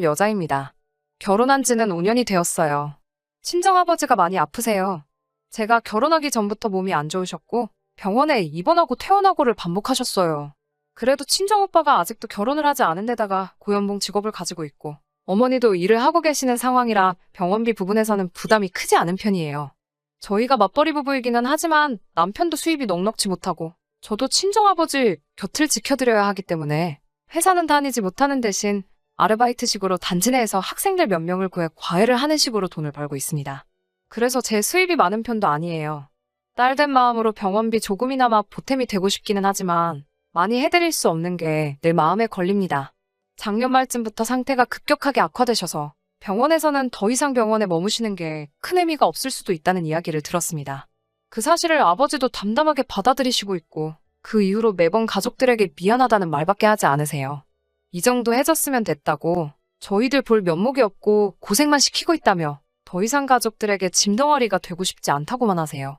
여자입니다. 결혼한 지는 5년이 되었어요. 친정아버지가 많이 아프세요. 제가 결혼하기 전부터 몸이 안 좋으셨고 병원에 입원하고 퇴원하고를 반복하셨어요. 그래도 친정오빠가 아직도 결혼을 하지 않은 데다가 고연봉 직업을 가지고 있고 어머니도 일을 하고 계시는 상황이라 병원비 부분에서는 부담이 크지 않은 편이에요. 저희가 맞벌이 부부이기는 하지만 남편도 수입이 넉넉지 못하고 저도 친정아버지 곁을 지켜드려야 하기 때문에 회사는 다니지 못하는 대신 아르바이트식으로 단지 내에서 학생들 몇 명을 구해 과외를 하는 식으로 돈을 벌고 있습니다. 그래서 제 수입이 많은 편도 아니에요. 딸된 마음으로 병원비 조금이나마 보탬이 되고 싶기는 하지만 많이 해드릴 수 없는 게 늘 마음에 걸립니다. 작년 말쯤부터 상태가 급격하게 악화되셔서 병원에서는 더 이상 병원에 머무시는 게 큰 의미가 없을 수도 있다는 이야기를 들었습니다. 그 사실을 아버지도 담담하게 받아들이시고 있고 그 이후로 매번 가족들에게 미안하다는 말밖에 하지 않으세요. 이 정도 해줬으면 됐다고 저희들 볼 면목이 없고 고생만 시키고 있다며 더 이상 가족들에게 짐덩어리가 되고 싶지 않다고만 하세요.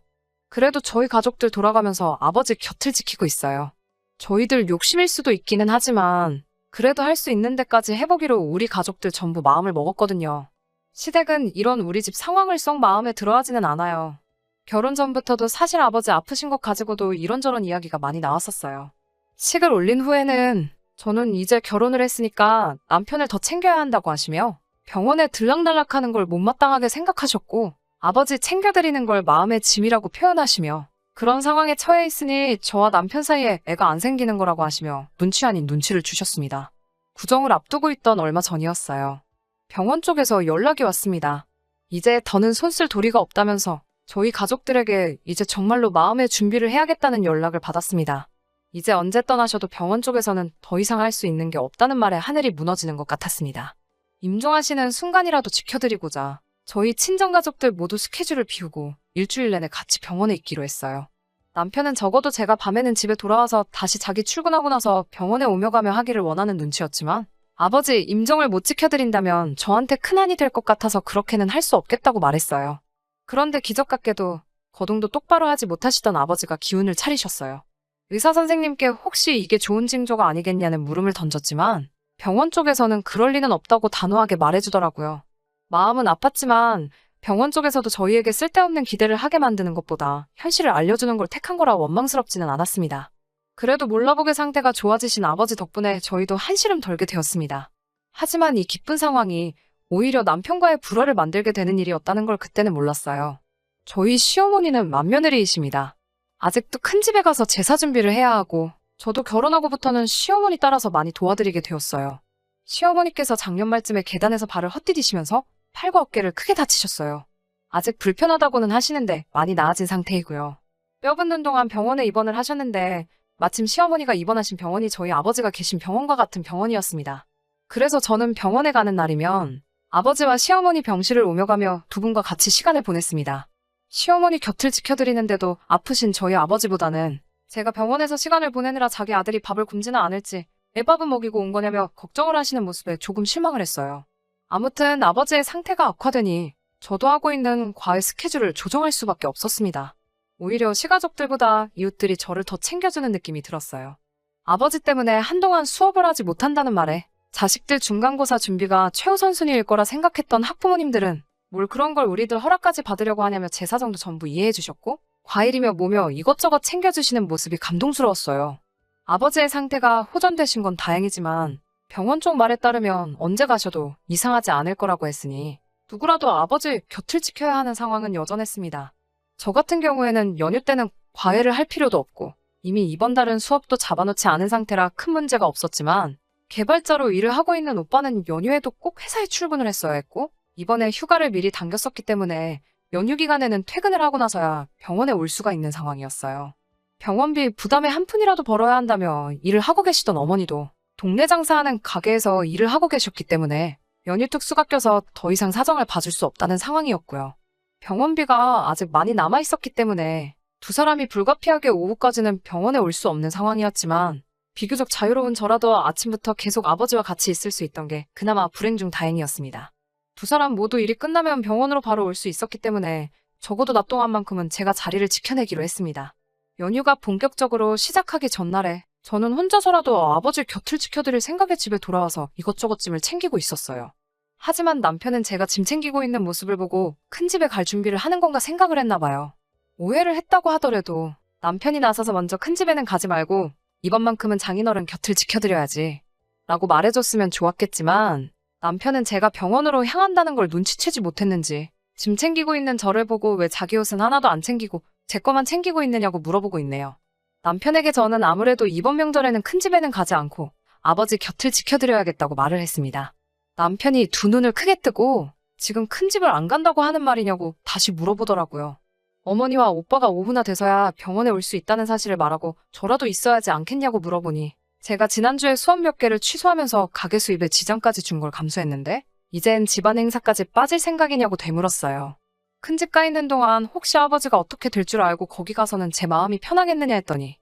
그래도 저희 가족들 돌아가면서 아버지 곁을 지키고 있어요. 저희들 욕심일 수도 있기는 하지만 그래도 할 수 있는 데까지 해보기로 우리 가족들 전부 마음을 먹었거든요. 시댁은 이런 우리 집 상황을 썩 마음에 들어하지는 않아요. 결혼 전부터도 사실 아버지 아프신 것 가지고도 이런저런 이야기가 많이 나왔었어요. 식을 올린 후에는 저는 이제 결혼을 했으니까 남편을 더 챙겨야 한다고 하시며 병원에 들락날락하는 걸 못마땅하게 생각하셨고 아버지 챙겨드리는 걸 마음의 짐이라고 표현하시며 그런 상황에 처해 있으니 저와 남편 사이에 애가 안 생기는 거라고 하시며 눈치 아닌 눈치를 주셨습니다. 구정을 앞두고 있던 얼마 전이었어요. 병원 쪽에서 연락이 왔습니다. 이제 더는 손쓸 도리가 없다면서 저희 가족들에게 이제 정말로 마음의 준비를 해야겠다는 연락을 받았습니다. 이제 언제 떠나셔도 병원 쪽에서는 더 이상 할 수 있는 게 없다는 말에 하늘이 무너지는 것 같았습니다. 임종하시는 순간이라도 지켜드리고자 저희 친정가족들 모두 스케줄을 비우고 일주일 내내 같이 병원에 있기로 했어요. 남편은 적어도 제가 밤에는 집에 돌아와서 다시 자기 출근하고 나서 병원에 오며 가며 하기를 원하는 눈치였지만 아버지 임종을 못 지켜드린다면 저한테 큰한이 될 것 같아서 그렇게는 할 수 없겠다고 말했어요. 그런데 기적같게도 거동도 똑바로 하지 못하시던 아버지가 기운을 차리셨어요. 의사 선생님께 혹시 이게 좋은 징조가 아니겠냐는 물음을 던졌지만 병원 쪽에서는 그럴 리는 없다고 단호하게 말해주더라고요. 마음은 아팠지만 병원 쪽에서도 저희에게 쓸데없는 기대를 하게 만드는 것보다 현실을 알려주는 걸 택한 거라 원망스럽지는 않았습니다. 그래도 몰라보게 상태가 좋아지신 아버지 덕분에 저희도 한시름 덜게 되었습니다. 하지만 이 기쁜 상황이 오히려 남편과의 불화를 만들게 되는 일이었다는 걸 그때는 몰랐어요. 저희 시어머니는 맏며느리이십니다. 아직도 큰 집에 가서 제사 준비를 해야 하고 저도 결혼하고부터는 시어머니 따라서 많이 도와드리게 되었어요. 시어머니께서 작년 말쯤에 계단에서 발을 헛디디시면서 팔과 어깨를 크게 다치셨어요. 아직 불편하다고는 하시는데 많이 나아진 상태이고요. 뼈 붓는 동안 병원에 입원을 하셨는데 마침 시어머니가 입원하신 병원이 저희 아버지가 계신 병원과 같은 병원이었습니다. 그래서 저는 병원에 가는 날이면 아버지와 시어머니 병실을 오며 가며 두 분과 같이 시간을 보냈습니다. 시어머니 곁을 지켜드리는데도 아프신 저희 아버지보다는 제가 병원에서 시간을 보내느라 자기 아들이 밥을 굶지는 않을지 애밥은 먹이고 온 거냐며 걱정을 하시는 모습에 조금 실망을 했어요. 아무튼 아버지의 상태가 악화되니 저도 하고 있는 과외 스케줄을 조정할 수밖에 없었습니다. 오히려 시가족들보다 이웃들이 저를 더 챙겨주는 느낌이 들었어요. 아버지 때문에 한동안 수업을 하지 못한다는 말에 자식들 중간고사 준비가 최우선순위일 거라 생각했던 학부모님들은 뭘 그런 걸 우리들 허락까지 받으려고 하냐며 제 사정도 전부 이해해 주셨고 과일이며 뭐며 이것저것 챙겨주시는 모습이 감동스러웠어요. 아버지의 상태가 호전되신 건 다행이지만 병원 쪽 말에 따르면 언제 가셔도 이상하지 않을 거라고 했으니 누구라도 아버지 곁을 지켜야 하는 상황은 여전했습니다. 저 같은 경우에는 연휴 때는 과외를 할 필요도 없고 이미 이번 달은 수업도 잡아놓지 않은 상태라 큰 문제가 없었지만 개발자로 일을 하고 있는 오빠는 연휴에도 꼭 회사에 출근을 했어야 했고 이번에 휴가를 미리 당겼었기 때문에 연휴 기간에는 퇴근을 하고 나서야 병원에 올 수가 있는 상황이었어요. 병원비 부담에 한 푼이라도 벌어야 한다며 일을 하고 계시던 어머니도 동네 장사하는 가게에서 일을 하고 계셨기 때문에 연휴 특수가 껴서 더 이상 사정을 봐줄 수 없다는 상황이었고요. 병원비가 아직 많이 남아있었기 때문에 두 사람이 불가피하게 오후까지는 병원에 올 수 없는 상황이었지만 비교적 자유로운 저라도 아침부터 계속 아버지와 같이 있을 수 있던 게 그나마 불행 중 다행이었습니다. 두 사람 모두 일이 끝나면 병원으로 바로 올 수 있었기 때문에 적어도 낮 동안만큼은 제가 자리를 지켜내기로 했습니다. 연휴가 본격적으로 시작하기 전날에 저는 혼자서라도 아버지 곁을 지켜드릴 생각에 집에 돌아와서 이것저것 짐을 챙기고 있었어요. 하지만 남편은 제가 짐 챙기고 있는 모습을 보고 큰 집에 갈 준비를 하는 건가 생각을 했나 봐요. 오해를 했다고 하더라도 남편이 나서서 먼저 큰 집에는 가지 말고 이번만큼은 장인어른 곁을 지켜드려야지 라고 말해줬으면 좋았겠지만 남편은 제가 병원으로 향한다는 걸 눈치채지 못했는지 짐 챙기고 있는 저를 보고 왜 자기 옷은 하나도 안 챙기고 제 거만 챙기고 있느냐고 물어보고 있네요. 남편에게 저는 아무래도 이번 명절에는 큰 집에는 가지 않고 아버지 곁을 지켜드려야겠다고 말을 했습니다. 남편이 두 눈을 크게 뜨고 지금 큰 집을 안 간다고 하는 말이냐고 다시 물어보더라고요. 어머니와 오빠가 오후나 돼서야 병원에 올 수 있다는 사실을 말하고 저라도 있어야지 않겠냐고 물어보니 제가 지난주에 수업 몇 개를 취소하면서 가게 수입에 지장까지 준 걸 감수했는데 이젠 집안 행사까지 빠질 생각이냐고 되물었어요. 큰 집 가 있는 동안 혹시 아버지가 어떻게 될 줄 알고 거기 가서는 제 마음이 편하겠느냐 했더니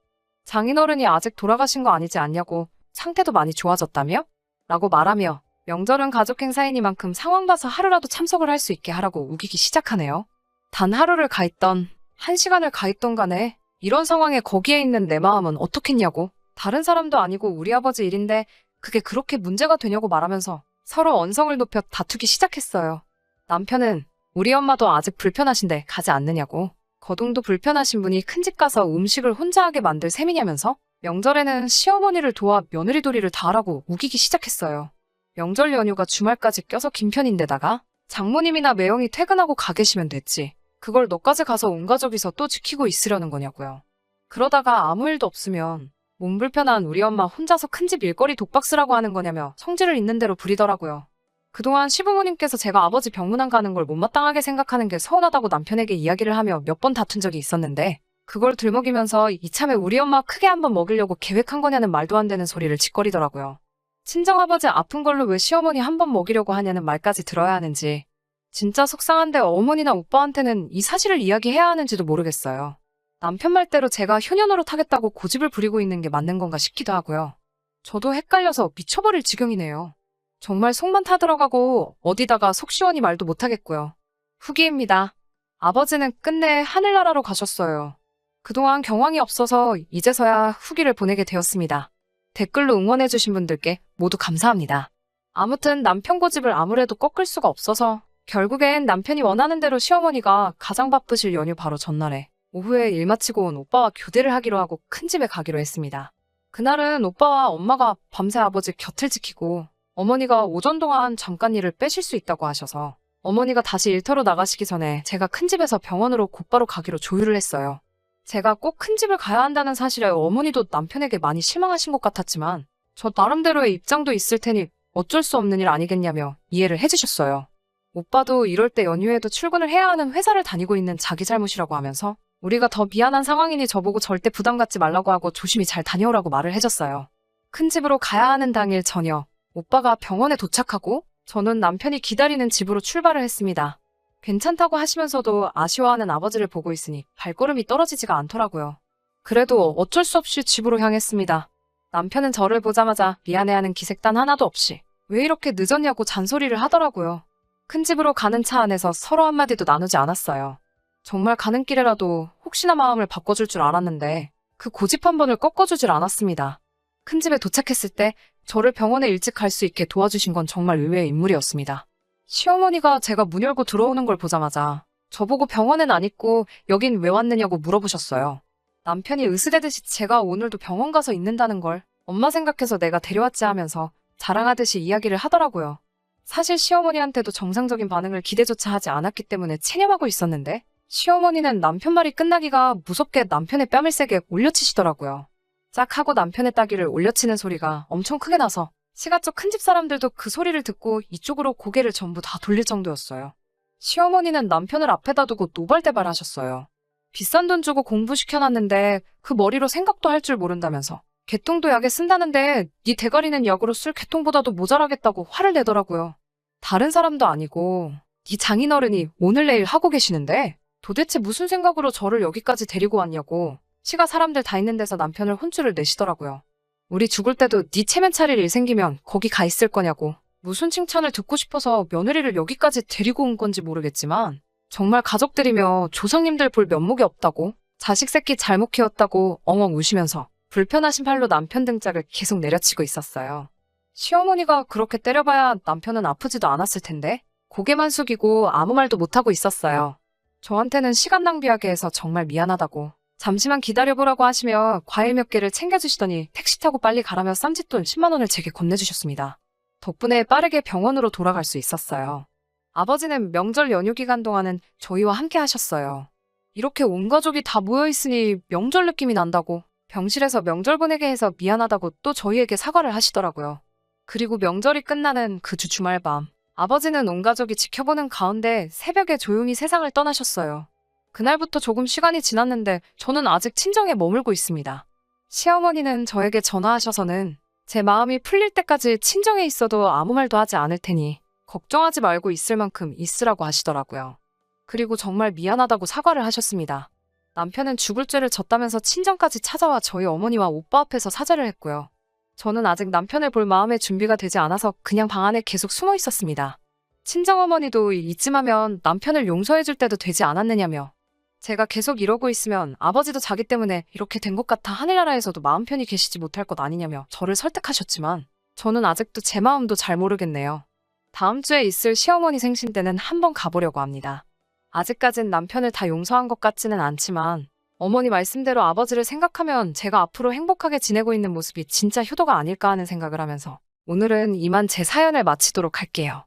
장인어른이 아직 돌아가신 거 아니지 않냐고 상태도 많이 좋아졌다며? 라고 말하며 명절은 가족 행사이니만큼 상황 봐서 하루라도 참석을 할 수 있게 하라고 우기기 시작하네요. 단 하루를 가 있던 1시간을 가 있던 간에 이런 상황에 거기에 있는 내 마음은 어떻겠냐고 다른 사람도 아니고 우리 아버지 일인데 그게 그렇게 문제가 되냐고 말하면서 서로 언성을 높여 다투기 시작했어요. 남편은 우리 엄마도 아직 불편하신데 가지 않느냐고 거동도 불편하신 분이 큰 집 가서 음식을 혼자 하게 만들 셈이냐면서 명절에는 시어머니를 도와 며느리돌이를 다 하라고 우기기 시작했어요. 명절 연휴가 주말까지 껴서 긴 편인데다가 장모님이나 매형이 퇴근하고 가 계시면 됐지. 그걸 너까지 가서 온 가족이서 또 지키고 있으려는 거냐고요. 그러다가 아무 일도 없으면 몸 불편한 우리 엄마 혼자서 큰 집 일거리 독박 쓰라고 하는 거냐며 성질을 있는 대로 부리더라고요. 그동안 시부모님께서 제가 아버지 병문안 가는 걸 못마땅하게 생각하는 게 서운하다고 남편에게 이야기를 하며 몇 번 다툰 적이 있었는데 그걸 들먹이면서 이참에 우리 엄마 크게 한번 먹이려고 계획한 거냐는 말도 안 되는 소리를 짓거리더라고요. 친정아버지 아픈 걸로 왜 시어머니 한 번 먹이려고 하냐는 말까지 들어야 하는지 진짜 속상한데 어머니나 오빠한테는 이 사실을 이야기해야 하는지도 모르겠어요. 남편 말대로 제가 효녀노릇 하겠다고 고집을 부리고 있는 게 맞는 건가 싶기도 하고요. 저도 헷갈려서 미쳐버릴 지경이네요. 정말 속만 타들어가고 어디다가 속 시원히 말도 못하겠고요. 후기입니다. 아버지는 끝내 하늘나라로 가셨어요. 그동안 경황이 없어서 이제서야 후기를 보내게 되었습니다. 댓글로 응원해주신 분들께 모두 감사합니다. 아무튼 남편 고집을 아무래도 꺾을 수가 없어서 결국엔 남편이 원하는 대로 시어머니가 가장 바쁘실 연휴 바로 전날에 오후에 일 마치고 온 오빠와 교대를 하기로 하고 큰 집에 가기로 했습니다. 그날은 오빠와 엄마가 밤새 아버지 곁을 지키고 어머니가 오전 동안 잠깐 일을 빼실 수 있다고 하셔서 어머니가 다시 일터로 나가시기 전에 제가 큰 집에서 병원으로 곧바로 가기로 조율을 했어요. 제가 꼭 큰 집을 가야 한다는 사실에 어머니도 남편에게 많이 실망하신 것 같았지만 저 나름대로의 입장도 있을 테니 어쩔 수 없는 일 아니겠냐며 이해를 해주셨어요. 오빠도 이럴 때 연휴에도 출근을 해야 하는 회사를 다니고 있는 자기 잘못이라고 하면서 우리가 더 미안한 상황이니 저보고 절대 부담 갖지 말라고 하고 조심히 잘 다녀오라고 말을 해줬어요. 큰 집으로 가야 하는 당일 저녁 오빠가 병원에 도착하고 저는 남편이 기다리는 집으로 출발을 했습니다. 괜찮다고 하시면서도 아쉬워하는 아버지를 보고 있으니 발걸음이 떨어지지가 않더라고요. 그래도 어쩔 수 없이 집으로 향했습니다. 남편은 저를 보자마자 미안해하는 기색단 하나도 없이 왜 이렇게 늦었냐고 잔소리를 하더라고요. 큰 집으로 가는 차 안에서 서로 한마디도 나누지 않았어요. 정말 가는 길에라도 혹시나 마음을 바꿔줄 줄 알았는데 그 고집 한 번을 꺾어주질 않았습니다. 큰 집에 도착했을 때 저를 병원에 일찍 갈 수 있게 도와주신 건 정말 의외의 인물이었습니다. 시어머니가 제가 문 열고 들어오는 걸 보자마자 저보고 병원엔 안 있고 여긴 왜 왔느냐고 물어보셨어요. 남편이 으스대듯이 제가 오늘도 병원 가서 있는다는 걸 엄마 생각해서 내가 데려왔지 하면서 자랑하듯이 이야기를 하더라고요. 사실 시어머니한테도 정상적인 반응을 기대조차 하지 않았기 때문에 체념하고 있었는데 시어머니는 남편 말이 끝나기가 무섭게 남편의 뺨을 세게 올려치시더라고요. 짝 하고 남편의 따귀를 올려치는 소리가 엄청 크게 나서 시가쪽 큰 집 사람들도 그 소리를 듣고 이쪽으로 고개를 전부 다 돌릴 정도였어요. 시어머니는 남편을 앞에다 두고 노발대발하셨어요. 비싼 돈 주고 공부시켜놨는데 그 머리로 생각도 할 줄 모른다면서 개똥도 약에 쓴다는데 네 대가리는 약으로 쓸 개똥보다도 모자라겠다고 화를 내더라고요. 다른 사람도 아니고 네 장인어른이 오늘 내일 하고 계시는데 도대체 무슨 생각으로 저를 여기까지 데리고 왔냐고 시가 사람들 다 있는 데서 남편을 혼쭐을 내시더라고요. 우리 죽을 때도 네 체면 차릴 일 생기면 거기 가 있을 거냐고 무슨 칭찬을 듣고 싶어서 며느리를 여기까지 데리고 온 건지 모르겠지만 정말 가족들이며 조상님들 볼 면목이 없다고 자식 새끼 잘못 키웠다고 엉엉 우시면서 불편하신 팔로 남편 등짝을 계속 내려치고 있었어요. 시어머니가 그렇게 때려봐야 남편은 아프지도 않았을 텐데 고개만 숙이고 아무 말도 못하고 있었어요. 저한테는 시간 낭비하게 해서 정말 미안하다고 잠시만 기다려보라고 하시며 과일 몇 개를 챙겨주시더니 택시 타고 빨리 가라며 쌈짓돈 10만 원을 제게 건네주셨습니다. 덕분에 빠르게 병원으로 돌아갈 수 있었어요. 아버지는 명절 연휴 기간 동안은 저희와 함께 하셨어요. 이렇게 온 가족이 다 모여있으니 명절 느낌이 난다고 병실에서 명절 보내게 해서 미안하다고 또 저희에게 사과를 하시더라고요. 그리고 명절이 끝나는 그 주 주말 밤 아버지는 온 가족이 지켜보는 가운데 새벽에 조용히 세상을 떠나셨어요. 그날부터 조금 시간이 지났는데 저는 아직 친정에 머물고 있습니다. 시어머니는 저에게 전화하셔서는 제 마음이 풀릴 때까지 친정에 있어도 아무 말도 하지 않을 테니 걱정하지 말고 있을 만큼 있으라고 하시더라고요. 그리고 정말 미안하다고 사과를 하셨습니다. 남편은 죽을 죄를 졌다면서 친정까지 찾아와 저희 어머니와 오빠 앞에서 사죄를 했고요. 저는 아직 남편을 볼 마음의 준비가 되지 않아서 그냥 방 안에 계속 숨어 있었습니다. 친정어머니도 이쯤 하면 남편을 용서해줄 때도 되지 않았느냐며 제가 계속 이러고 있으면 아버지도 자기 때문에 이렇게 된 것 같아 하늘나라에서도 마음 편히 계시지 못할 것 아니냐며 저를 설득하셨지만 저는 아직도 제 마음도 잘 모르겠네요. 다음 주에 있을 시어머니 생신 때는 한번 가보려고 합니다. 아직까진 남편을 다 용서한 것 같지는 않지만 어머니 말씀대로 아버지를 생각하면 제가 앞으로 행복하게 지내고 있는 모습이 진짜 효도가 아닐까 하는 생각을 하면서 오늘은 이만 제 사연을 마치도록 할게요.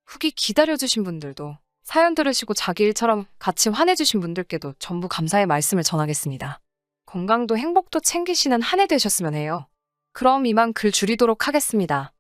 후기 기다려주신 분들도 사연 들으시고 자기 일처럼 같이 화내주신 분들께도 전부 감사의 말씀을 전하겠습니다. 건강도 행복도 챙기시는 한 해 되셨으면 해요. 그럼 이만 글 줄이도록 하겠습니다.